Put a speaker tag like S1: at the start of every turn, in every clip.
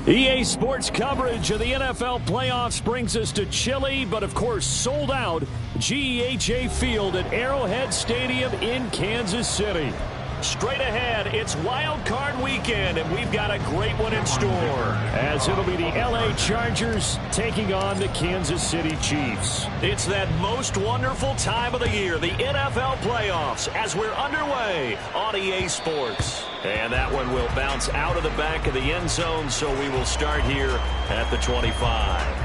S1: EA Sports coverage of the NFL playoffs brings us to chilly, but of course sold out GEHA Field at Arrowhead Stadium in Kansas City. Straight ahead, it's Wildcard weekend, and we've got a great one in store, as it'll be the LA Chargers taking on the Kansas City Chiefs. It's that most wonderful time of the year, the NFL playoffs, as we're underway on EA Sports. And that one will bounce out of the back of the end zone, so we will start here at the 25.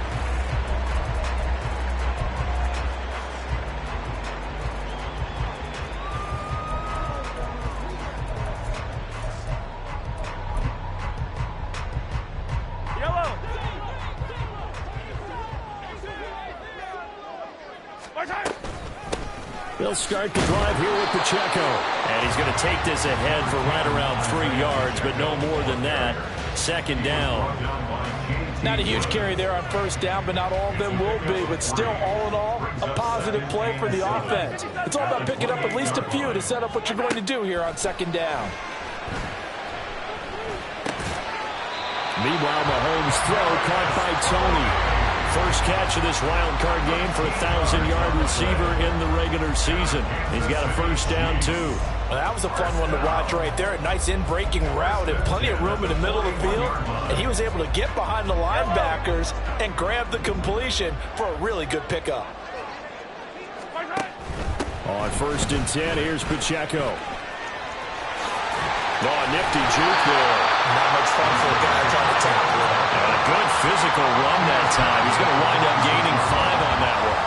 S1: He'll start the drive here with Pacheco. And he's going to take this ahead for right around 3 yards, but no more than that. Second down.
S2: Not a huge carry there on first down, but not all of them will be. But still, all in all, a positive play for the offense. It's all about picking up at least a few to set up what you're going to do here on second down.
S1: Meanwhile, Mahomes' throw caught by Tony. First catch of this wild card game for a 1,000-yard receiver in the regular season. He's got a first down, too.
S2: Well, that was a fun one to watch right there. A nice in-breaking route and plenty of room in the middle of the field. And he was able to get behind the linebackers and grab the completion for a really good pickup.
S1: On 1st and 10, here's Pacheco. Oh, nifty juke there.
S2: Not much fun for a guy trying to tackle it.
S1: And a good physical run that time. He's going to wind up gaining 5 on that one.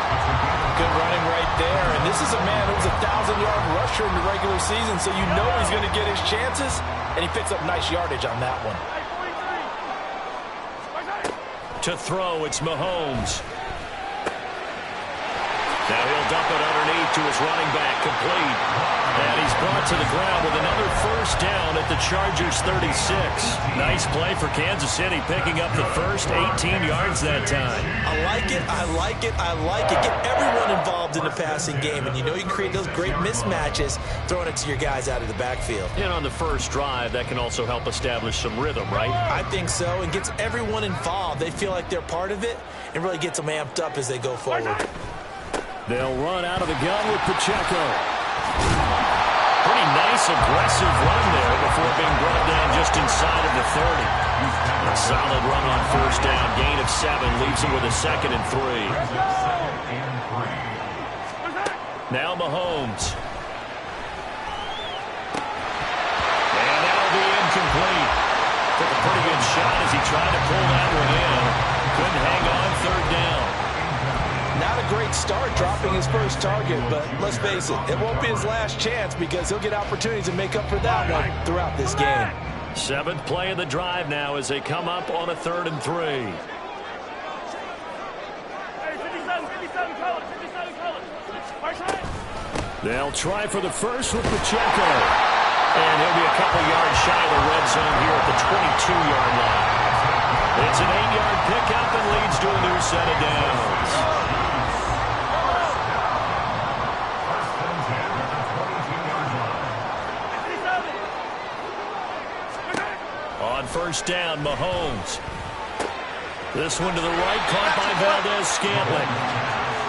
S2: Good running right there. And this is a man who was a 1,000-yard rusher in the regular season, so you know he's going to get his chances. And he picks up nice yardage on that one.
S1: To throw, it's Mahomes. Now he'll dump it underneath to his running back, complete. And he's brought to the ground with another first down at the Chargers' 36. Nice play for Kansas City, picking up the first 18 yards that time.
S2: I like it, I like it, I like it. Get everyone involved in the passing game, and you know you can create those great mismatches throwing it to your guys out of the backfield.
S1: And on the first drive, that can also help establish some rhythm, right?
S2: I think so, and gets everyone involved. They feel like they're part of it, and really gets them amped up as they go forward.
S1: They'll run out of the gun with Pacheco. Pretty nice, aggressive run there before being brought down just inside of the 30. A solid run on first down. Gain of 7 leaves him with a 2nd and 3. Now Mahomes. And that'll be incomplete. Took a pretty good shot as he tried to pull that one in. Couldn't hang on, 3rd down.
S2: Not a great start dropping his first target, but let's face it, it won't be his last chance because he'll get opportunities to make up for that one throughout this game.
S1: 7th play of the drive now as they come up on a 3rd and 3. They'll try for the first with Pacheco. And he'll be a couple yards shy of the red zone here at the 22-yard line. It's an 8-yard pickup and leads to a new set of downs. On first down, Mahomes. This one to the right, caught by Valdez-Scantling.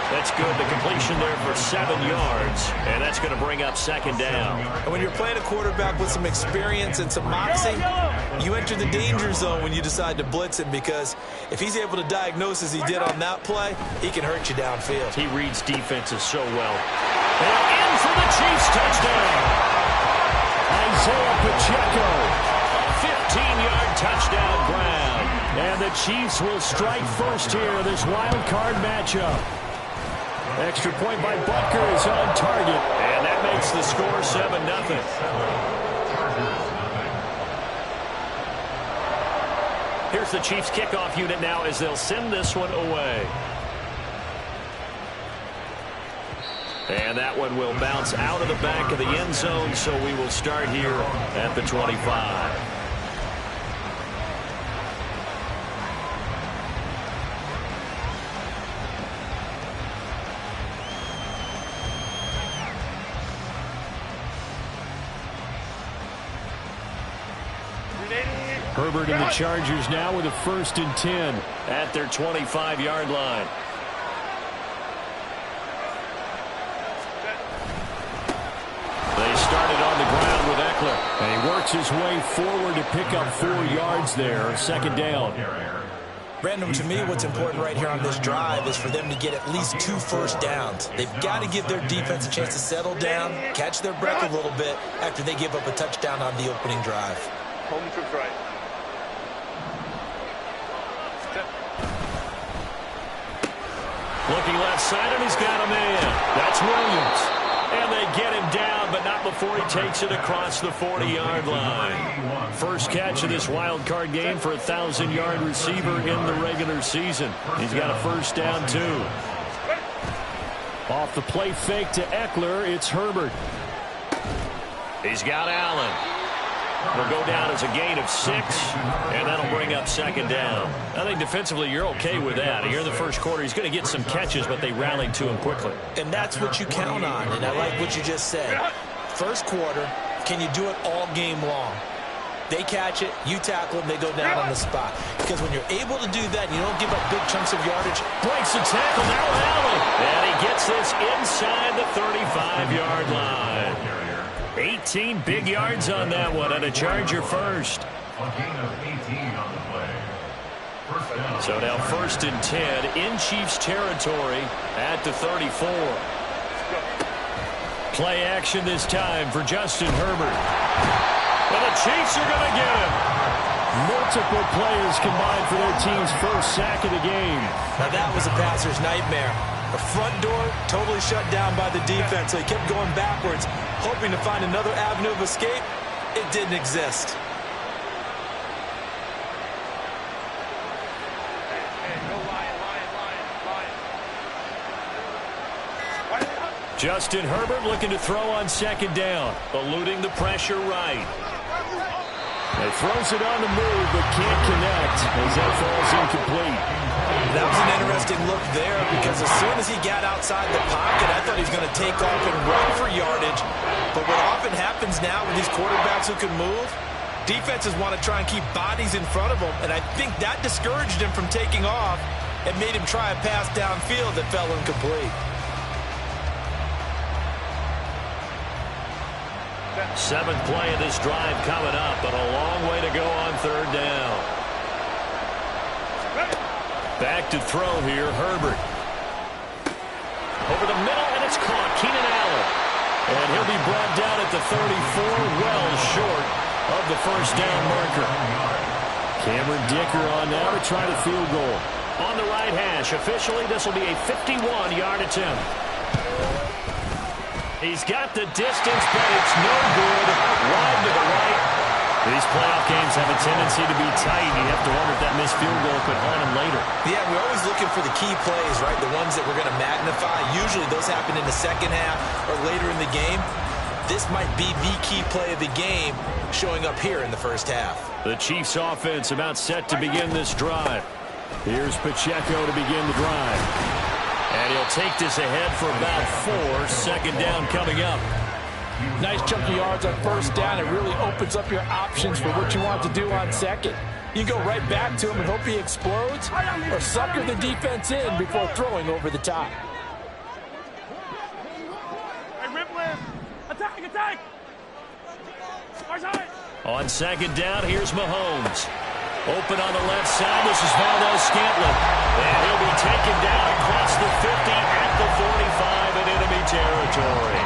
S1: That's good. The completion there for 7 yards, and that's going to bring up 2nd down.
S2: And when you're playing a quarterback with some experience and some moxie, you enter the danger zone when you decide to blitz him, because if he's able to diagnose as he did on that play, he can hurt you downfield.
S1: He reads defenses so well. And in for the Chiefs touchdown. Isaiah Pacheco. 15-yard touchdown grab. And the Chiefs will strike first here, this wild card matchup. Extra point by Butker is on target. And that makes the score 7-0. Here's the Chiefs kickoff unit now as they'll send this one away. And that one will bounce out of the back of the end zone, so we will start here at the 25. Herbert and the Chargers now with a 1st and 10 at their 25-yard line. They started on the ground with Eckler. And he works his way forward to pick up 4 yards there. 2nd down.
S2: Brandon, to me, what's important right here on this drive is for them to get at least 2 first downs. They've got to give their defense a chance to settle down, catch their breath a little bit after they give up a touchdown on the opening drive.
S3: Home troops right.
S1: Looking left side, and he's got a man. That's Williams. And they get him down, but not before he takes it across the 40-yard line. First catch of this wild card game for a 1,000-yard receiver in the regular season. He's got a 1st down, too. Off the play fake to Eckler, it's Herbert. He's got Allen. Will go down as a gain of 6, and that'll bring up 2nd down. I think defensively you're okay with that. Here in the first quarter, he's going to get some catches, but they rallied to him quickly.
S2: And that's what you count on, and I like what you just said. First quarter, can you do it all game long? They catch it, you tackle them, they go down on the spot. Because when you're able to do that, you don't give up big chunks of yardage.
S1: Breaks the tackle, now Allen. And he gets this inside the 35-yard line. 18 big yards on that one, and a Charger first. So now 1st and 10 in Chiefs territory at the 34. Play action this time for Justin Herbert. And the Chiefs are going to get him. Multiple players combined for their team's 1st sack of the game.
S2: Now that was a passer's nightmare. The front door totally shut down by the defense, so he kept going backwards, hoping to find another avenue of escape. It didn't exist.
S1: Justin Herbert looking to throw on 2nd down, eluding the pressure right. He throws it on the move, but can't connect as that falls incomplete.
S2: That was an interesting look there because as soon as he got outside the pocket, I thought he was going to take off and run for yardage. But what often happens now with these quarterbacks who can move, defenses want to try and keep bodies in front of them, and I think that discouraged him from taking off and made him try a pass downfield that fell incomplete.
S1: 7th play of this drive coming up, but a long way to go on 3rd down. Back to throw here, Herbert. Over the middle, and it's caught. Keenan Allen. And he'll be brought down at the 34, well short of the 1st down marker. Cameron Dicker on now to try the field goal. On the right hash, officially this will be a 51-yard attempt. He's got the distance, but it's no good. Wide to the right. These playoff games have a tendency to be tight. You have to wonder if that missed field goal could haunt him later.
S2: Yeah, we're always looking for the key plays, right? The ones that we're going to magnify. Usually those happen in the 2nd half or later in the game. This might be the key play of the game showing up here in the 1st half. The
S1: Chiefs offense about set to begin this drive. Here's Pacheco to begin the drive. And he'll take this ahead for about 4. 2nd down coming up.
S2: Nice chunky yards on 1st down. It really opens up your options for what you want to do on 2nd. You go right back to him and hope he explodes, or sucker the defense in before throwing over the top.
S3: Hey, Ripley! Attack, attack!
S1: On 2nd down, here's Mahomes. Open on the left side, this is Valdez-Scantling. And he'll be taken down across the 50 at the 45 in enemy territory.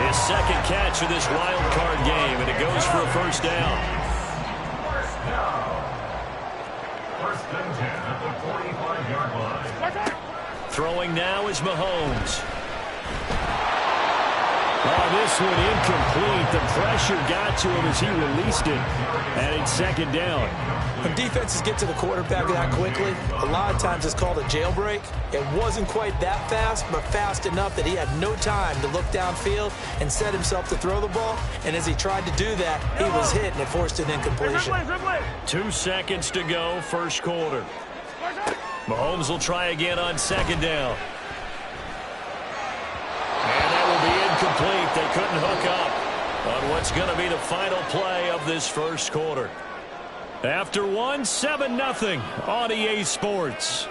S1: His 2nd catch of this wild card game, and it goes for a 1st down.
S4: 1st and 10 at the 45-yard line.
S1: Throwing now is Mahomes. Oh, this one incomplete. The pressure got to him as he released it. And it's 2nd down.
S2: When defenses get to the quarterback that quickly, a lot of times it's called a jailbreak. It wasn't quite that fast, but fast enough that he had no time to look downfield and set himself to throw the ball. And as he tried to do that, he was hit and it forced an incompletion.
S1: 2 seconds to go, 1st quarter. Mahomes will try again on 2nd down. And that will be incomplete. They couldn't hook up on what's going to be the final play of this 1st quarter. After one, 7-0 on EA Sports.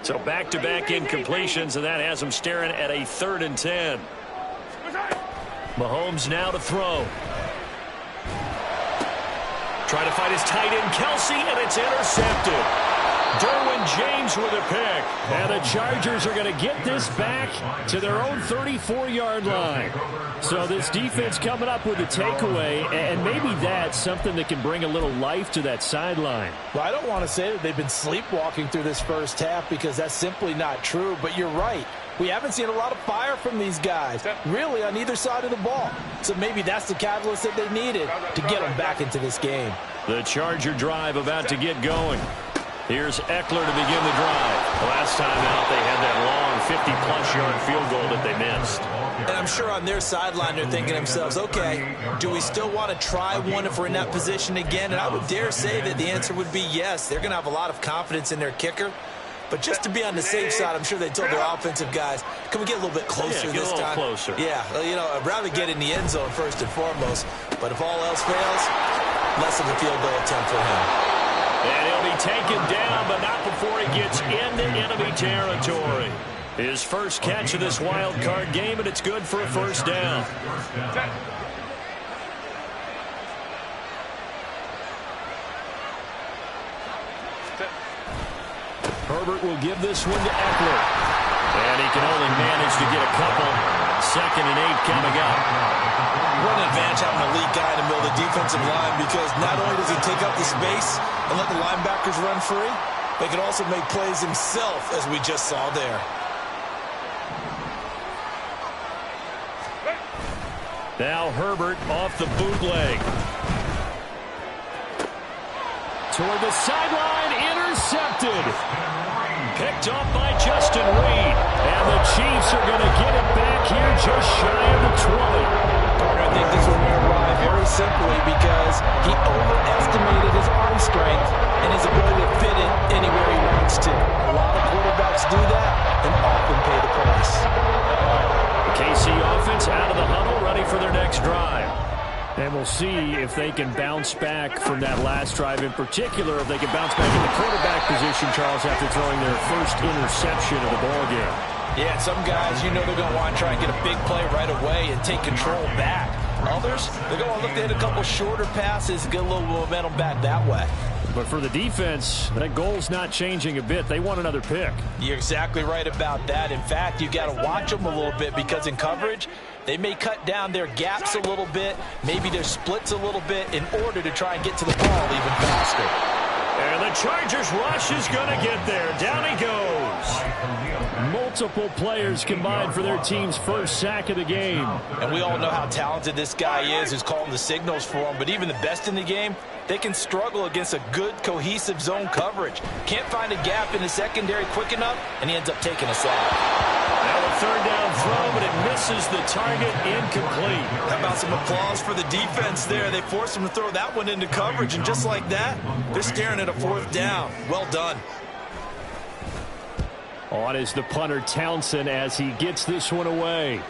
S1: So back-to-back incompletions, and that has him staring at a 3rd and 10. Mahomes now to throw. Trying to fight his tight end, Kelsey, and it's intercepted. Derwin James with a pick. And the Chargers are going to get this back to their own 34-yard line. So this defense coming up with a takeaway, and maybe that's something that can bring a little life to that sideline.
S2: Well, I don't want to say that they've been sleepwalking through this first half because that's simply not true, but you're right. We haven't seen a lot of fire from these guys, really, on either side of the ball. So maybe that's the catalyst that they needed to get them back into this game.
S1: The Charger drive about to get going. Here's Eckler to begin the drive. Last time out, they had that long 50-plus yard field goal that they missed.
S5: And I'm sure on their sideline they're thinking to themselves, okay, do we still want to try one if we're in that position again? And I would dare say that the answer would be yes. They're going to have a lot of confidence in their kicker. But just to be on the safe side, I'm sure they told their offensive guys, can we get a little bit closer this time?
S1: Closer.
S5: Yeah, you know, I'd rather get in the end zone first and foremost. But if all else fails, less of a field goal attempt for him.
S1: And he'll be taken down, but not before he gets into enemy territory. His first catch of this wild card game, and it's good for a first down. Herbert will give this one to Eckler. And he can only manage to get a couple. 2nd and 8 coming up.
S5: What an advantage having a elite guy in the middle of the defensive line, because not only does he take up the space and let the linebackers run free, but he can also make plays himself, as we just saw there.
S1: Now Herbert off the bootleg. Toward the sideline, intercepted. Picked up by Justin Reed. And the Chiefs are going to get it back here just shy of the 20.
S2: I think this one will arrive very simply because he overestimated his arm strength and his ability to fit it anywhere he wants to. A lot of quarterbacks do that and often pay the price.
S1: The KC offense out of the huddle, ready for their next drive. And we'll see if they can bounce back from that last drive, in particular if they can bounce back in the quarterback position, Charles, after throwing their first interception of the ballgame.
S2: Yeah, some guys, you know they're going to want to try and get a big play right away and take control back. Others, they're going to look to hit a couple shorter passes and get a little momentum back that way.
S1: But for the defense, that goal's not changing a bit. They want another pick.
S2: You're exactly right about that. In fact, you got to watch them a little bit because in coverage, they may cut down their gaps a little bit, maybe their splits a little bit in order to try and get to the ball even faster.
S1: And the Chargers rush is going to get there. Down he goes. Multiple players combined for their team's first sack of the game.
S2: And we all know how talented this guy is who's calling the signals for him. But even the best in the game, they can struggle against a good, cohesive zone coverage. Can't find a gap in the secondary quick enough, and he ends up taking a sack.
S1: Now a 3rd down throw, but it misses the target, incomplete.
S5: How about some applause for the defense there? They forced him to throw that one into coverage, and just like that, they're staring at a 4th down. Well done.
S1: On is the punter, Townsend, as he gets this one away.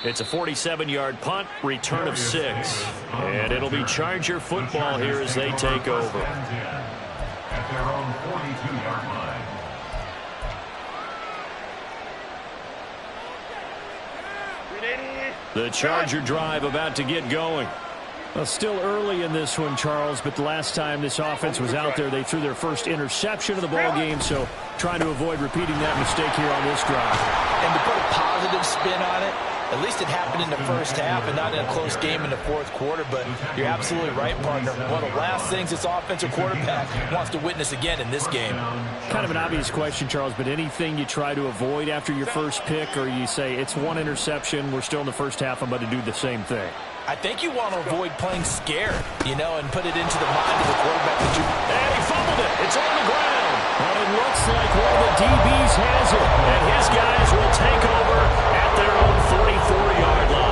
S1: It's a 47-yard punt, return of 6. And it'll be Charger football here as they take over.
S4: At their own 42-yard line.
S1: The Charger drive about to get going. Well, still early in this one, Charles, but the last time this offense was out there, they threw their first interception of the ball game, so trying to avoid repeating that mistake here on this drive.
S2: And to put a positive spin on it, at least it happened in the first half and not in a close game in the 4th quarter, but you're absolutely right, partner. One of the last things this offensive quarterback wants to witness again in this game.
S1: Kind of an obvious question, Charles, but anything you try to avoid after your first pick, or you say it's one interception, we're still in the first half, I'm about to do the same thing?
S2: I think you want to avoid playing scared, you know, and put it into the mind of the quarterback that you...
S1: And he fumbled it. It's on the ground. But it looks like one of the DBs has it. And his guys will take over at their own 44-yard line.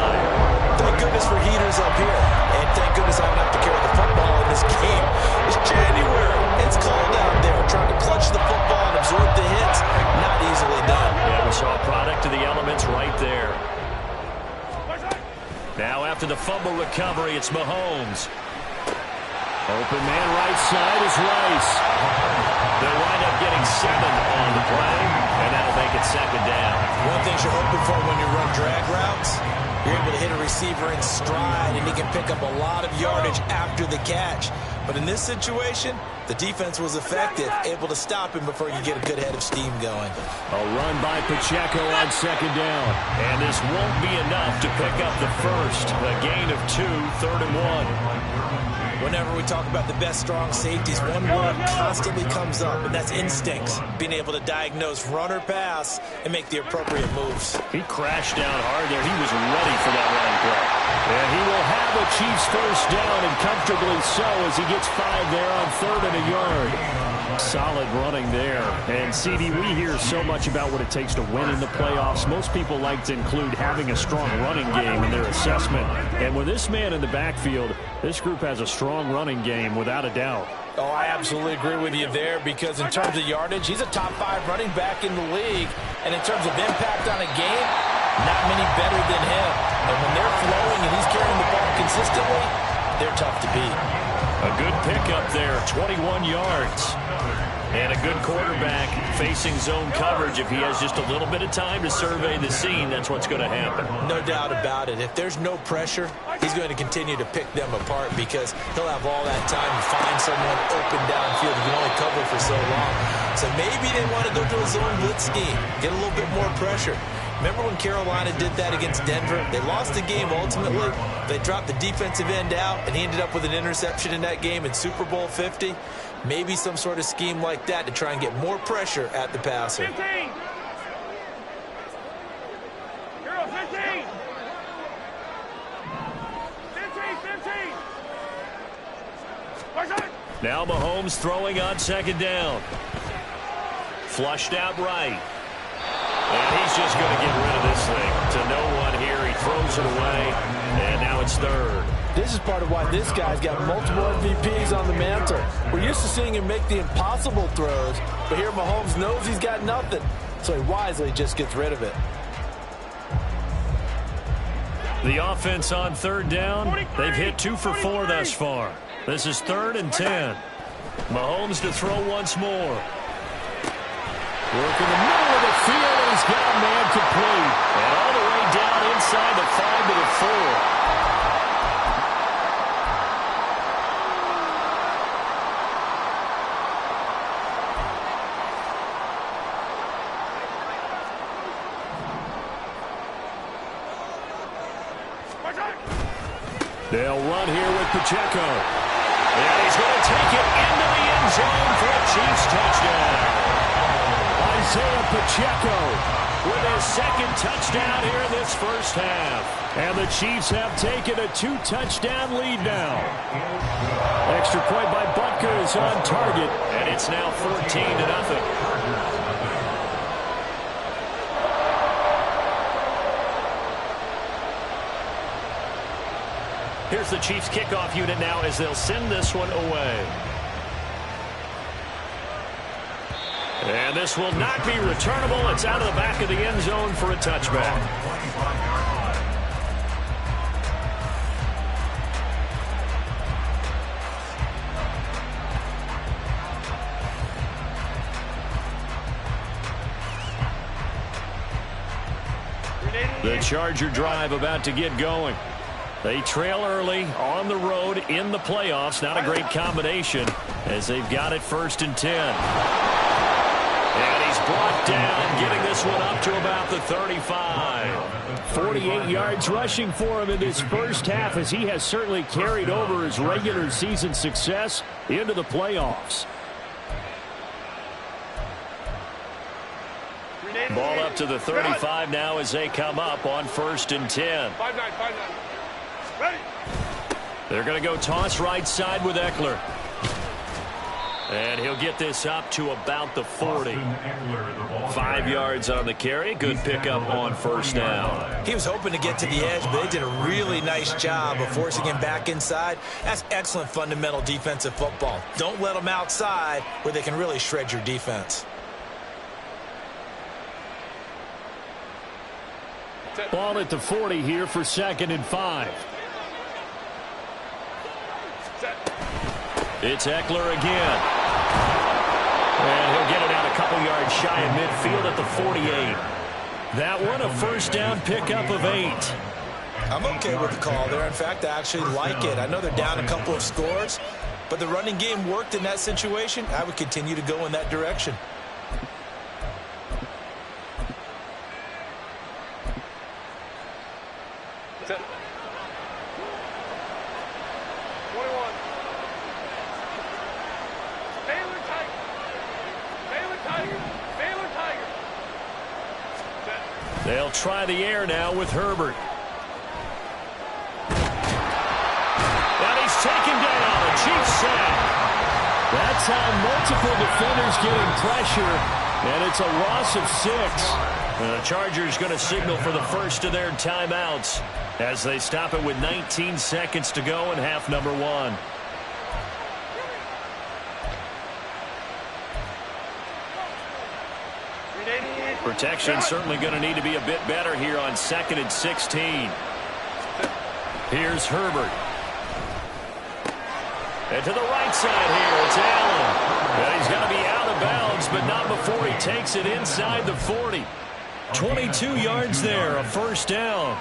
S1: fumble recovery. It's Mahomes. Open man right side is Rice. They'll wind up getting 7 on the play, and that'll make it second down.
S5: One thing you're hoping for when you run drag routes, you're able to hit a receiver in stride, and he can pick up a lot of yardage after the catch. But in this situation, the defense was effective, able to stop him before you get a good head of steam going.
S1: A run by Pacheco on second down. And this won't be enough to pick up the first. A gain of 2, 3rd and 1.
S5: Whenever we talk about the best strong safeties, one word constantly comes up, and that's instincts. Being able to diagnose run or pass and make the appropriate moves.
S1: He crashed down hard there. He was ready for that running play. And he will have a Chiefs first down, and comfortably so, as he gets 5 there on 3rd and a yard. Solid running there. And, CD, we hear so much about what it takes to win in the playoffs. Most people like to include having a strong running game in their assessment. And with this man in the backfield, this group has a strong running game without a doubt.
S2: Oh, I absolutely agree with you there, because in terms of yardage, he's a top 5 running back in the league. And in terms of impact on a game, not many better than him. And when they're flowing and he's carrying the ball consistently, they're tough to beat.
S1: A good pickup there, 21 yards. And a good quarterback facing zone coverage. If he has just a little bit of time to survey the scene, that's what's going to happen.
S5: No doubt about it. If there's no pressure, he's going to continue to pick them apart, because he'll have all that time to find someone open downfield. He can only cover for so long. So maybe they want to go to a zone blitz scheme, get a little bit more pressure. Remember when Carolina did that against Denver? They lost the game ultimately. They dropped the defensive end out, and he ended up with an interception in that game in Super Bowl 50. Maybe some sort of scheme like that to try and get more pressure at the passer.
S3: 15. Hero, 15. 15.
S1: Now Mahomes throwing on second down. Flushed out right. And he's just going to get rid of this thing to no one here. He throws it away, and now it's 3rd.
S2: This is part of why this guy's got multiple MVPs on the mantle. We're used to seeing him make the impossible throws, but here Mahomes knows he's got nothing, so he wisely just gets rid of it.
S1: The offense on 3rd down. They've hit 2 for 4 thus far. This is 3rd and 10. Mahomes to throw once more. Work in the middle of the field, and he's got a man complete. And all the way down inside the 5 to the 4. They'll run here with Pacheco. And he's going to take it into the end zone for a Chiefs touchdown. Isaiah Pacheco with his 2nd touchdown here in this first half. And the Chiefs have taken a 2-touchdown lead now. Extra point by Butker is on target, and it's now 14-0. Here's the Chiefs kickoff unit now as they'll send this one away. And this will not be returnable. It's out of the back of the end zone for a touchback. The Charger drive about to get going. They trail early on the road in the playoffs. Not a great combination as they've got it 1st and 10. And he's brought down, getting this one up to about the 35. 48 yards rushing for him in this first half, as he has certainly carried over his regular season success into the playoffs. Ball up to the 35 now as they come up on 1st and 10.
S3: 5-9. Ready.
S1: They're going to go toss right side with Eckler. And he'll get this up to about the 40. 5 yards on the carry. Good pickup on 1st down.
S5: He was hoping to get to the edge, but they did a really nice job of forcing him back inside. That's excellent fundamental defensive football. Don't let them outside where they can really shred your defense.
S1: Ball at the 40 here for 2nd and 5. It's Eckler again. And he'll get it out a couple yards shy of midfield at the 48. That one, a first down pickup of 8.
S5: I'm okay with the call there. In fact, I actually like it. I know they're down a couple of scores, but the running game worked in that situation. I would continue to go in that direction.
S1: They'll try the air now with Herbert. And he's taken down. A cheap sack. That's how multiple defenders get in pressure, and it's a loss of 6. The Chargers going to signal for the first of their timeouts as they stop it with 19 seconds to go in half number 1. Protection certainly going to need to be a bit better here on 2nd and 16. Here's Herbert. And to the right side here, it's Allen. And he's got to be out of bounds, but not before he takes it inside the 40. 22 yards there, a first down.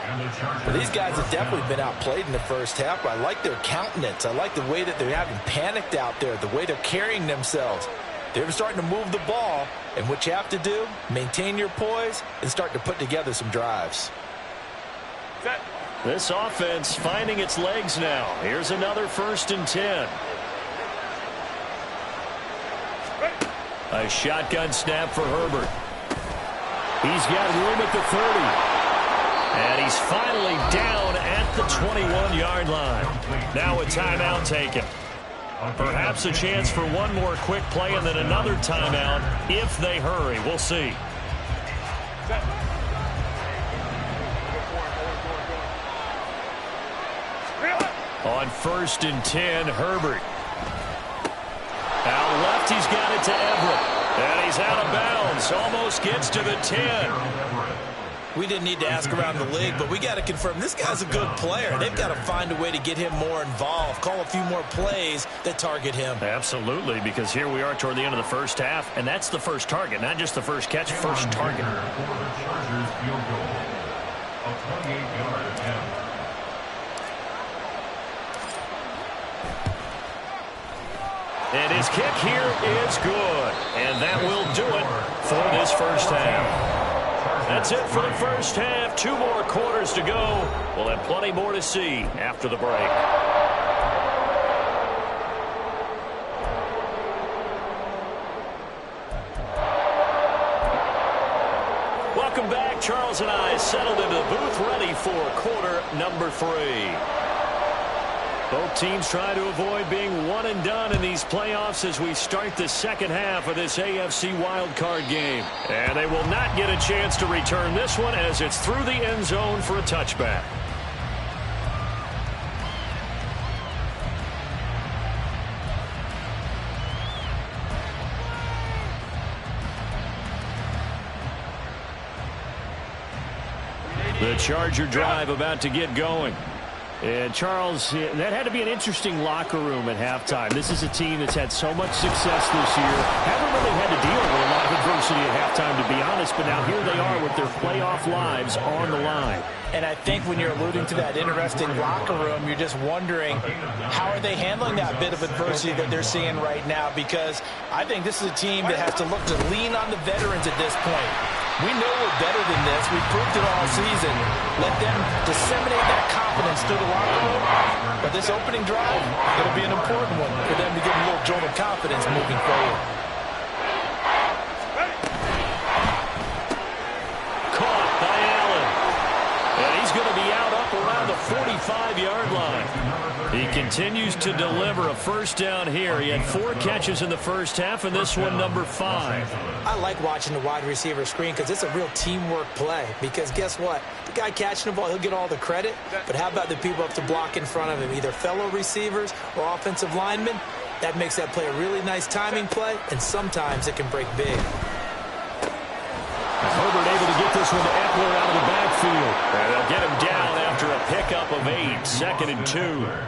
S5: Well, these guys have definitely been outplayed in the first half. I like their countenance. I like the way that they're having panicked out there, the way they're carrying themselves. They're starting to move the ball, and what you have to do, maintain your poise and start to put together some drives.
S1: This offense finding its legs now. Here's another 1st and 10. A shotgun snap for Herbert. He's got room at the 30. And he's finally down at the 21-yard line. Now a timeout taken. Perhaps a chance for one more quick play and then another timeout if they hurry. We'll see. On 1st and 10, Herbert. Out left, he's got it to Everett. And he's out of bounds. Almost gets to the 10.
S5: We didn't need to ask around the league, but we got to confirm this guy's a good player. They've got to find a way to get him more involved, call a few more plays that target him.
S1: Absolutely, because here we are toward the end of the first half, and that's the first target, not just the first catch, first target. And his kick here is good, and that will do it for this first half. That's it for the first half. 2 more quarters to go. We'll have plenty more to see after the break. Welcome back. Charles and I settled into the booth ready for quarter number 3. Both teams try to avoid being one and done in these playoffs as we start the second half of this AFC Wildcard game. And they will not get a chance to return this one as it's through the end zone for a touchback. The Charger drive about to get going. And Charles, that had to be an interesting locker room at halftime. This is a team that's had so much success this year. Haven't really had to deal with a lot of adversity at halftime, to be honest. But now here they are with their playoff lives on the line.
S2: And I think when you're alluding to that interesting locker room, you're just wondering how are they handling that bit of adversity that they're seeing right now? Because I think this is a team that has to look to lean on the veterans at this point. We know we're better than this. We've proved it all season. Let them disseminate that confidence through the locker room. But this opening drive, it'll be an important one for them to get a little jolt of confidence moving forward.
S1: Caught by Allen. And he's going to be out up around the 45-yard line. He continues to deliver a first down here. He had 4 catches in the first half, and this one number 5.
S5: I like watching the wide receiver screen because it's a real teamwork play. Because guess what? The guy catching the ball, he'll get all the credit. But how about the people up to block in front of him, either fellow receivers or offensive linemen? That makes that play a really nice timing play, and sometimes it can break big.
S1: Herbert able to get this one to Eckler out of the backfield. And they'll get him down after a pickup of 8, 2nd and 2.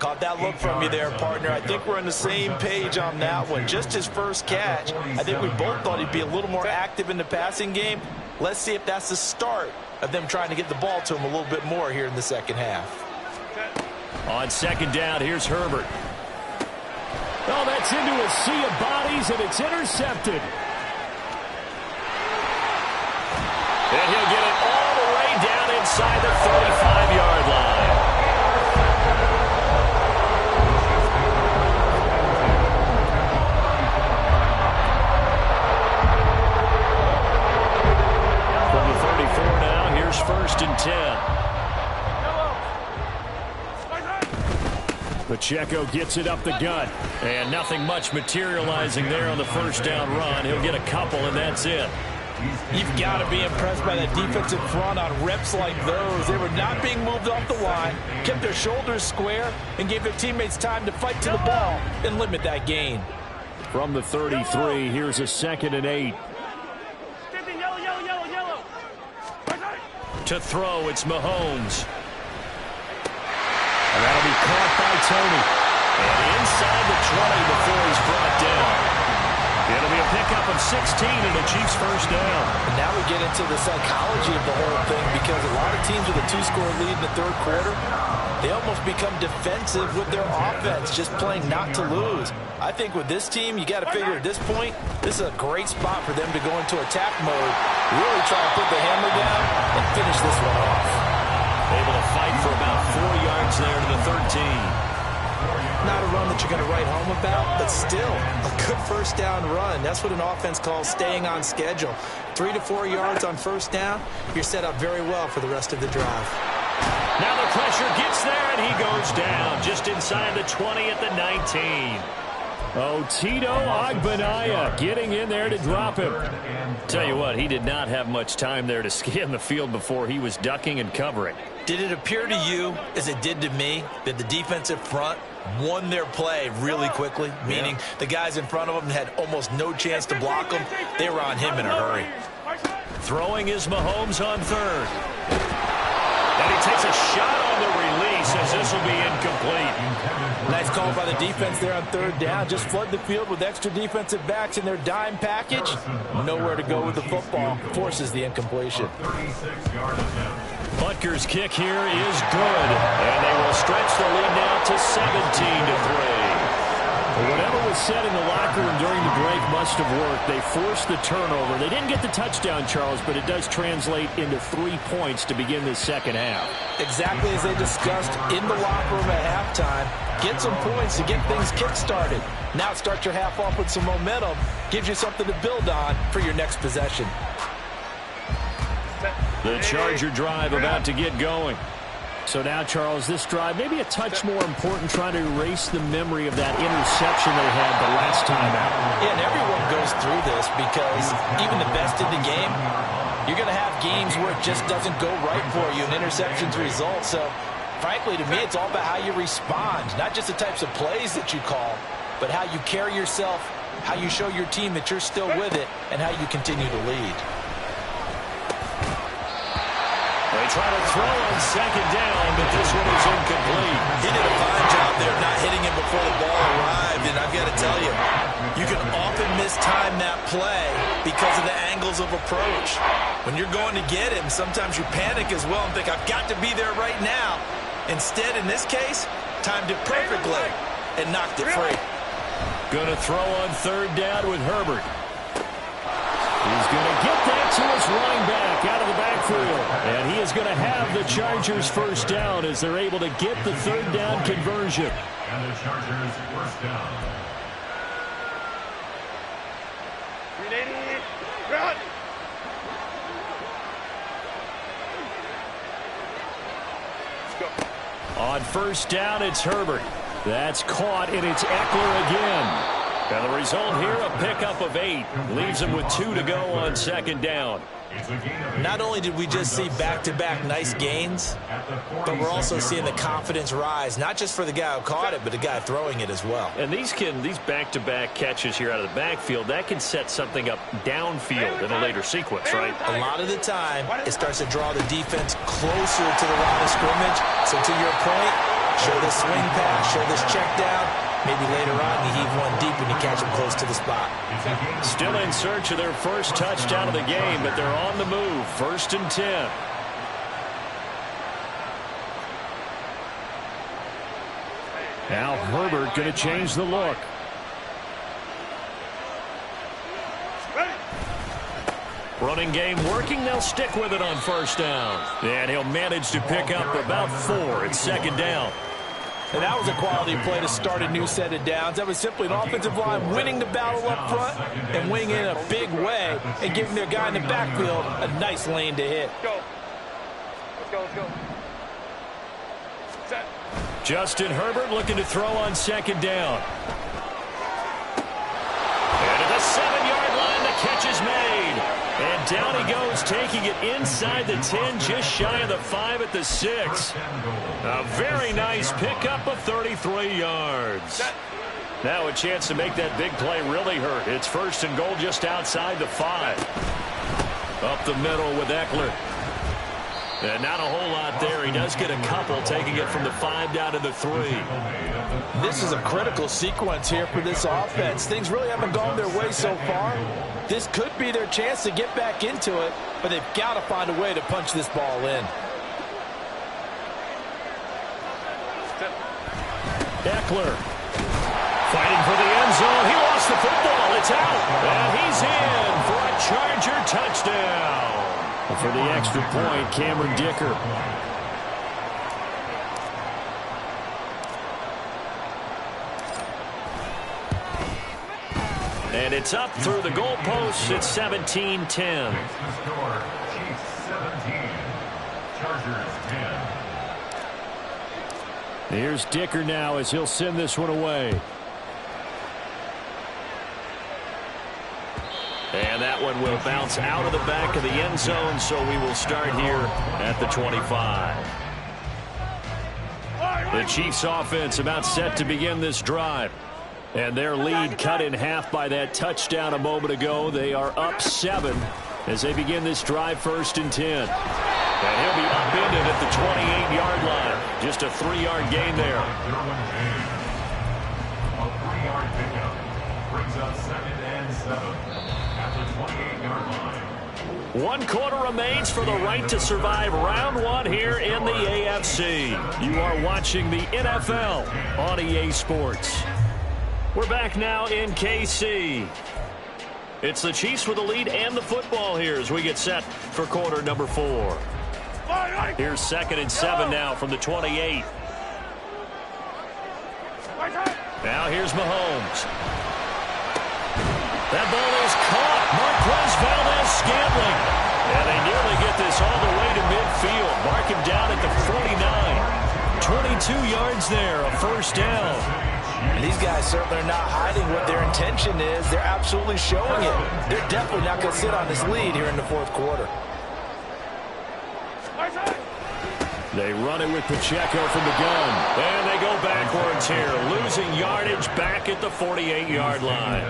S2: Caught that look from you there, partner. I think we're on the same page on that one. Just his first catch. I think we both thought he'd be a little more active in the passing game. Let's see if that's the start of them trying to get the ball to him a little bit more here in the second half.
S1: On second down, here's Herbert. Oh, that's into a sea of bodies, and it's intercepted. And he'll get it all the way down inside the 35-yard line. From the 34 now, here's 1st and 10. Pacheco gets it up the gut. And nothing much materializing there on the first down run. He'll get a couple, and that's it.
S2: You've got to be impressed by that defensive front on reps like those. They were not being moved off the line, kept their shoulders square, and gave their teammates time to fight to the ball and limit that gain.
S1: From the 33, here's a 2nd and 8. To throw, it's Mahomes. And that'll be caught by Tony. And inside the 20 before he's brought down. It'll be a pickup of 16 and the Chiefs' first down.
S2: And now we get into the psychology of the whole thing, because a lot of teams with a 2-score lead in the third quarter, they almost become defensive with their offense, just playing not to lose. I think with this team, you got to figure at this point, this is a great spot for them to go into attack mode, really try to put the hammer down and finish this one off.
S1: Able to fight for about 4 yards there to the 13.
S2: Not a run that you're going to write home about, but still a good first down run. That's what an offense calls staying on schedule. 3 to 4 yards on first down, you're set up very well for the rest of the drive.
S1: Now the pressure gets there, and he goes down just inside the 20 at the 19. Oh, Tito Agbanaya getting in there to drop him. Tell you what, he did not have much time there to scan the field before he was ducking and covering.
S5: Did it appear to you, as it did to me, that the defensive front won their play really quickly? Meaning the guys in front of them had almost no chance to block them. They were on him in a hurry.
S1: Throwing is Mahomes on 3rd. And he takes a shot on the release as this will be incomplete.
S2: Nice call by the defense there on 3rd down. Just flood the field with extra defensive backs in their dime package. Nowhere to go with the football. Forces the incompletion.
S1: Butker's kick here is good. And they will stretch the lead now to 17-3. Whatever was said in the locker room during the break must have worked. They forced the turnover. They didn't get the touchdown, Charles, but it does translate into 3 points to begin this second half.
S2: Exactly as they discussed in the locker room at halftime. Get some points to get things kick-started. Now start your half off with some momentum. Gives you something to build on for your next possession.
S1: The Charger drive about to get going. So now, Charles, this drive maybe a touch more important, trying to erase the memory of that interception they had the last time out.
S2: Yeah, and everyone goes through this, because even the best in the game, you're going to have games where it just doesn't go right for you and interceptions result. So, frankly, to me, it's all about how you respond, not just the types of plays that you call, but how you carry yourself, how you show your team that you're still with it, and how you continue to lead.
S1: They try to throw on second down, but this one is incomplete.
S5: He did a fine job there not hitting him before the ball arrived, and I've got to tell you, you can often mistime that play because of the angles of approach. When you're going to get him, sometimes you panic as well and think, I've got to be there right now. Instead, in this case, timed it perfectly and knocked it free.
S1: Going to throw on 3rd down with Herbert. He's going to get that to his running back out of the backfield. And he is going to have the Chargers first down as they're able to get the 3rd down conversion.
S4: And the Chargers first down.
S3: 380. Run. Let's go.
S1: On 1st down, it's Herbert. That's caught, and it's Eckler again. And the result here, a pickup of 8. Leaves him with 2 to go on 2nd down.
S5: Not only did we just see back-to-back nice gains, but we're also seeing the confidence rise, not just for the guy who caught it, but the guy throwing it as well.
S1: And these back-to-back catches here out of the backfield, that can set something up downfield in a later sequence, right?
S5: A lot of the time, it starts to draw the defense closer to the line of scrimmage. So to your point, Show this swing pass, show this check down. Maybe later on you heave one deep and you catch them close to the spot.
S1: Still in search of their first touchdown of the game, but they're on the move. 1st and 10. Now Herbert going to change the look. Running game working. They'll stick with it on 1st down. And he'll manage to pick up about 4. It's 2nd down.
S2: And that was a quality play to start a new set of downs. That was simply an offensive line winning the battle up front and winning in a big way and giving their guy in the backfield a nice lane to hit.
S3: Let's go. Let's go. Set.
S1: Justin Herbert looking to throw on 2nd down. And at the 7-yard line, the catch is made. And down he goes, taking it inside the 10, just shy of the 5 at the 6. A very nice pickup of 33 yards. Now a chance to make that big play really hurt. It's 1st and goal just outside the 5. Up the middle with Eckler. And not a whole lot there. He does get a couple, taking it from the 5 down to the 3.
S2: This is a critical sequence here for this offense. Things really haven't gone their way so far. This could be their chance to get back into it, but they've got to find a way to punch this ball in.
S1: Eckler fighting for the end zone. He lost the football. It's out. And he's in for a Charger touchdown. For the extra point, Cameron Dicker. And it's up through the goalposts. It's 17-10.
S4: Chiefs 17, Chargers 10.
S1: Here's Dicker now as he'll send this one away. And that one will bounce out of the back of the end zone, so we will start here at the 25. The Chiefs offense about set to begin this drive. And their lead cut in half by that touchdown a moment ago. They are up 7 as they begin this drive 1st and 10. And he'll be upended at the 28-yard line. Just a 3-yard gain there.
S4: A 3-yard pickup brings up 2nd and 7 at the 28-yard line.
S1: 1 quarter remains for the right to survive round 1 here in the AFC. You are watching the NFL on EA Sports. We're back now in KC. It's the Chiefs with the lead and the football here as we get set for quarter number 4. Here's 2nd and 7 now from the 28. Now here's Mahomes. That ball is caught. Marquez Valdes-Scantling. And they nearly get this all the way to midfield. Mark him down at the 49. 22 yards there, a 1st down.
S2: And these guys certainly are not hiding what their intention is. They're absolutely showing it. They're definitely not going to sit on this lead here in the 4th quarter.
S1: They run it with Pacheco from the gun. And they go backwards here, losing yardage back at the 48-yard line.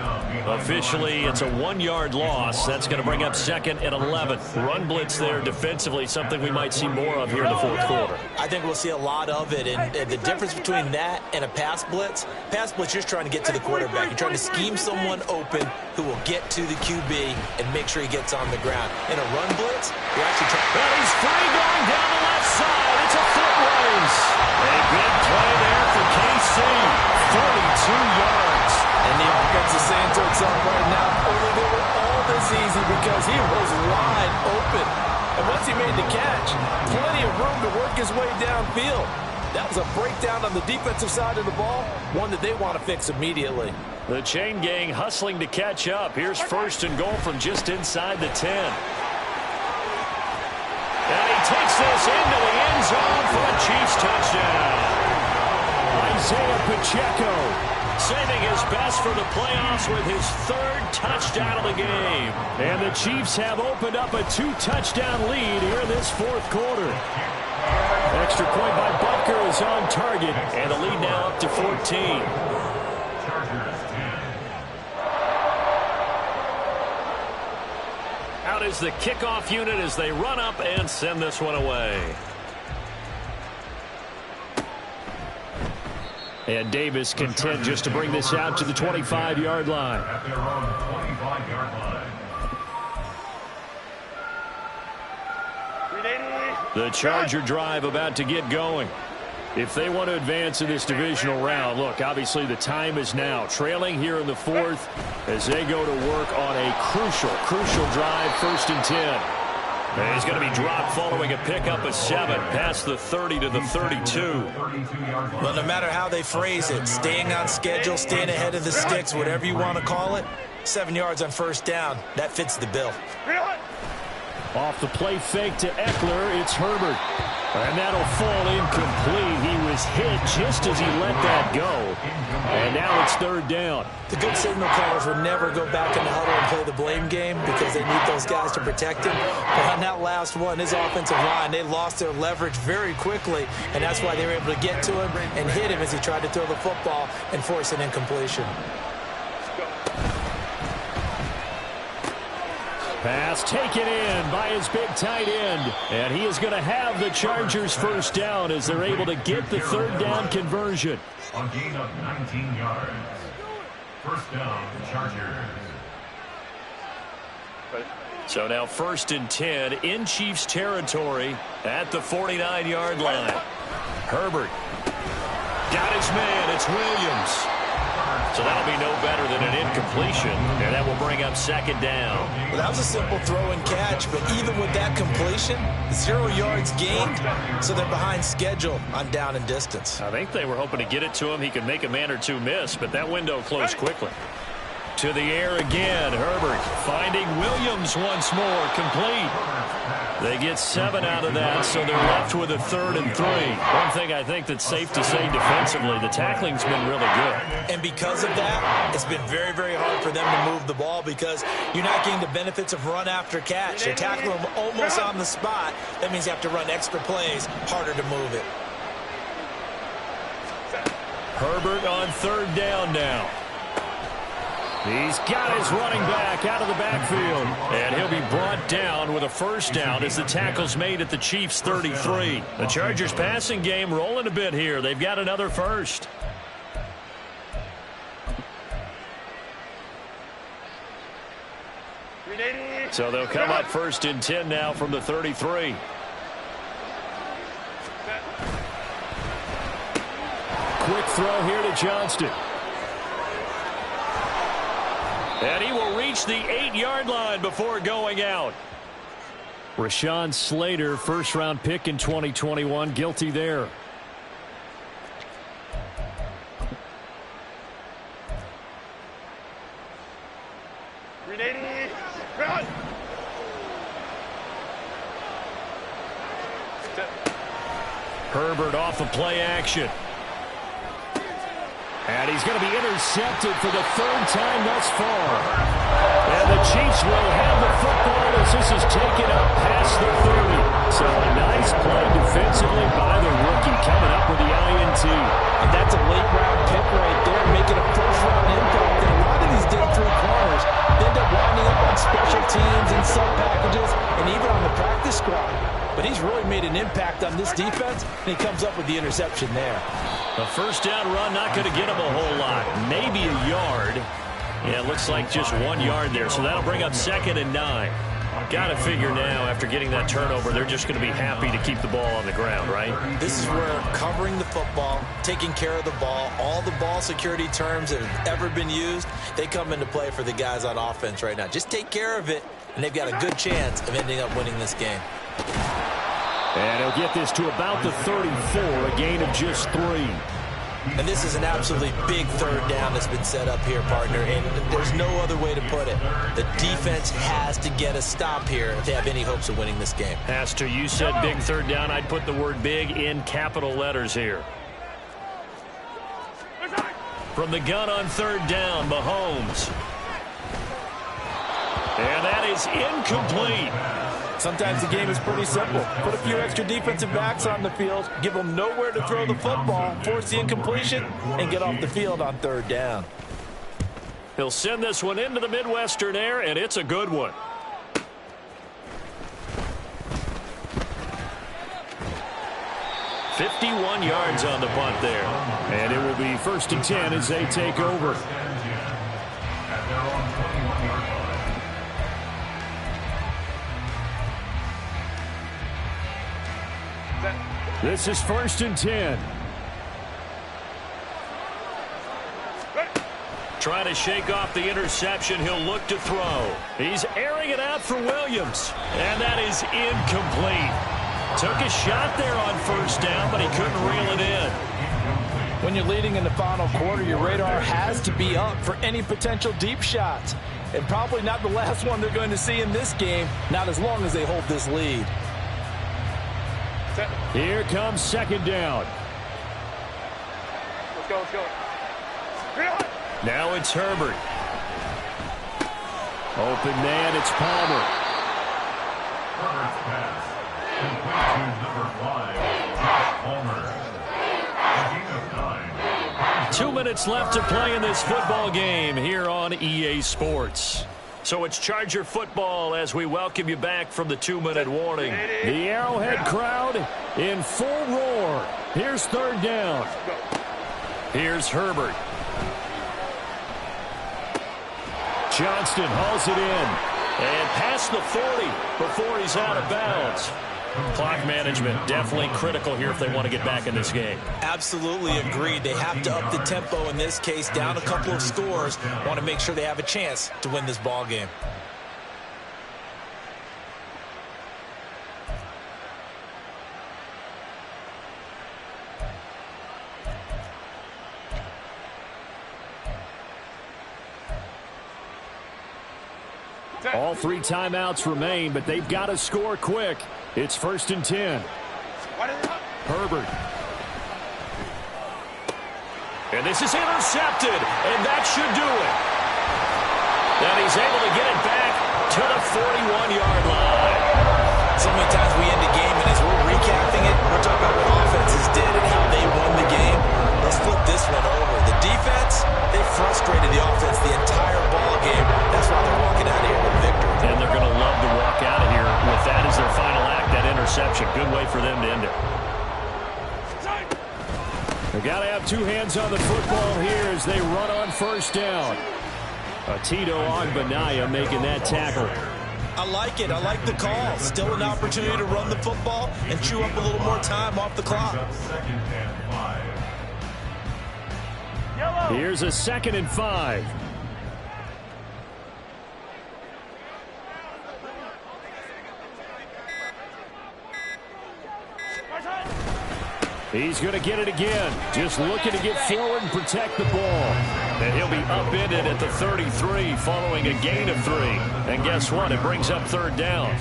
S1: Officially, it's a 1-yard loss. That's going to bring up 2nd and 11. Run blitz there defensively, something we might see more of here in the 4th quarter.
S5: I think we'll see a lot of it. And the difference between that and a pass blitz, you're just trying to get to the quarterback. You're trying to scheme someone open who will get to the QB and make sure he gets on the ground. In a run blitz, you're actually trying.
S1: Well, he's free going down the left side. It's a foot race. A big play there for KC. 42 yards.
S2: And the offense is saying to itself right now, only they were all this easy because he was wide open. And once he made the catch, plenty of room to work his way downfield. That was a breakdown on the defensive side of the ball, one that they want to fix immediately.
S1: The chain gang hustling to catch up. Here's 1st and goal from just inside the 10. And he takes this into the end zone for a Chiefs touchdown. Isaiah Pacheco saving his best for the playoffs with his 3rd touchdown of the game. And the Chiefs have opened up a 2-touchdown lead here in this 4th quarter. Extra point by Butker is on target, and the lead now up to 14. Out is the kickoff unit as they run up and send this one away. And Davis content just to bring this out to the 25-yard line.
S4: At their own 25-yard line.
S1: The Charger drive about to get going. If they want to advance in this divisional round, look, obviously the time is now. Trailing here in the fourth as they go to work on a crucial drive, 1st and 10. And he's going to be dropped following a pickup of 7 past the 30 to the 32.
S5: Well, no matter how they phrase it, staying on schedule, staying ahead of the sticks, whatever you want to call it, 7 yards on 1st down, that fits the bill.
S1: Off the play fake to Eckler, it's Herbert. And that'll fall incomplete. He was hit just as he let that go. And now it's 3rd down.
S5: The good signal callers would never go back in the huddle and play the blame game because they need those guys to protect him. But on that last one, his offensive line, they lost their leverage very quickly, and that's why they were able to get to him and hit him as he tried to throw the football and force an incompletion.
S1: Pass taken in by his big tight end. And he is going to have the Chargers 1st down as they're able to get the 3rd down conversion.
S4: On gain of 19 yards. 1st down, Chargers.
S1: So now 1st and 10 in Chiefs territory at the 49-yard line. Herbert got his man. It's Williams. So that'll be no better than an incompletion, and that will bring up 2nd down.
S5: Well, that was a simple throw and catch, but even with that completion, 0 yards gained, so they're behind schedule on down and distance.
S1: I think they were hoping to get it to him. He could make a man or two miss, but that window closed quickly. To the air again, Herbert finding Williams once more, complete. They get 7 out of that, so they're left with a 3rd and 3. One thing I think that's safe to say defensively, the tackling's been really good.
S5: And because of that, it's been very, very hard for them to move the ball because you're not getting the benefits of run after catch. They're tackling them almost on the spot. That means you have to run extra plays, harder to move it.
S1: Herbert on 3rd down now. He's got his running back out of the backfield. And he'll be brought down with a 1st down as the tackle's made at the Chiefs' 33. The Chargers passing game rolling a bit here. They've got another 1st. So they'll come up 1st and 10 now from the 33. Quick throw here to Johnston. And he will reach the 8-yard line before going out. Rashawn Slater, 1st-round pick in 2021, guilty there. Herbert off of play action. And he's going to be intercepted for the 3rd time thus far. And the Chiefs will have the football as this is taken up past the 30. So a nice play defensively by the rookie coming up with the INT.
S2: And that's a late-round pick right there, making a 1st-round impact. And a lot of these day 3 corners end up winding up on special teams and sub-packages and even on the practice squad. But he's really made an impact on this defense, and he comes up with the interception there.
S1: A 1st down run, not going to get him a whole lot. Maybe a yard. Yeah, it looks like just 1 yard there. So that'll bring up 2nd and 9. Got to figure now, after getting that turnover, they're just going to be happy to keep the ball on the ground, right?
S5: This is where covering the football, taking care of the ball, all the ball security terms that have ever been used, they come into play for the guys on offense right now. Just take care of it, and they've got a good chance of ending up winning this game.
S1: And he'll get this to about the 34, a gain of just 3.
S5: And this is an absolutely big 3rd down that's been set up here, partner, and there's no other way to put it. The defense has to get a stop here if they have any hopes of winning this game.
S1: As to you said big 3rd down, I'd put the word big in capital letters here. From the gun on 3rd down, Mahomes. And that is incomplete.
S2: Sometimes the game is pretty simple. Put a few extra defensive backs on the field, give them nowhere to throw the football, force the incompletion, and get off the field on 3rd down.
S1: He'll send this one into the Midwestern air, and it's a good one. 51 yards on the punt there. And it will be 1st and 10 as they take over.
S4: At their own 21-yard line.
S1: This is 1st and 10. Trying to shake off the interception. He'll look to throw. He's airing it out for Williams. And that is incomplete. Took a shot there on 1st down, but he couldn't reel it in.
S2: When you're leading in the final quarter, your radar has to be up for any potential deep shots. And probably not the last one they're going to see in this game, not as long as they hold this lead.
S1: Here comes 2nd down.
S3: Let's go, let's go.
S1: Now it's Herbert. Open man, it's Palmer.
S4: Herbert's pass. Complete to number 5, Palmer. A gain of 9.
S1: 2 minutes left to play in this football game here on EA Sports. So it's Charger football as we welcome you back from the 2-minute warning. The Arrowhead crowd in full roar. Here's 3rd down. Here's Herbert. Johnston hauls it in. And past the 40 before he's out of bounds. Clock management definitely critical here if they want to get back in this game.
S5: Absolutely agreed. They have to up the tempo in this case, down a couple of scores. Want to make sure they have a chance to win this ball game.
S1: All 3 timeouts remain, but they've got to score quick. It's 1st and 10. Herbert. And this is intercepted, and that should do it. And he's able to get it back to the 41-yard line.
S5: So many times we end the game, and as we're recapping it, we're talking about what offenses did and how they won the game. Let's flip this one over. The defense, they frustrated the offense the entire ball game. That's why they're walking out of here with a victory.
S1: And they're going to love to walk out of here with that as their final act, that interception. Good way for them to end it. They've got to have 2 hands on the football here as they run on 1st down. Tito Agbanaya making that tackle.
S5: I like it. I like the call. Still an opportunity to run the football and chew up a little more time off the clock.
S4: 2nd and 5.
S1: Here's a 2nd and 5. He's going to get it again. Just looking to get forward and protect the ball. And he'll be upended at the 33 following a gain of 3. And guess what? It brings up 3rd down.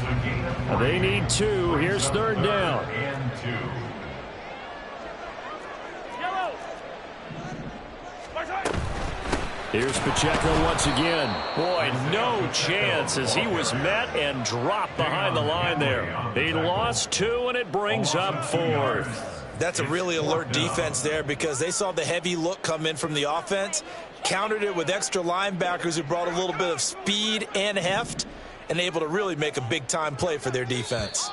S1: They need 2. Here's 3rd down.
S4: And 2.
S1: Here's Pacheco once again. Boy, no chance as he was met and dropped behind the line there. He lost 2, and it brings up 4th.
S5: That's a really alert defense there because they saw the heavy look come in from the offense, countered it with extra linebackers who brought a little bit of speed and heft, and able to really make a big-time play for their defense.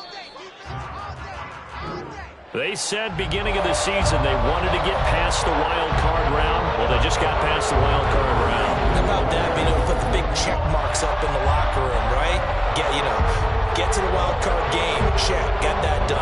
S1: They said beginning of the season they wanted to get past the wild card round. Well, they just got past the wild card round.
S5: How about that, being able to put the big check marks up in the locker room, right? Get to the wild card game, check, got that done.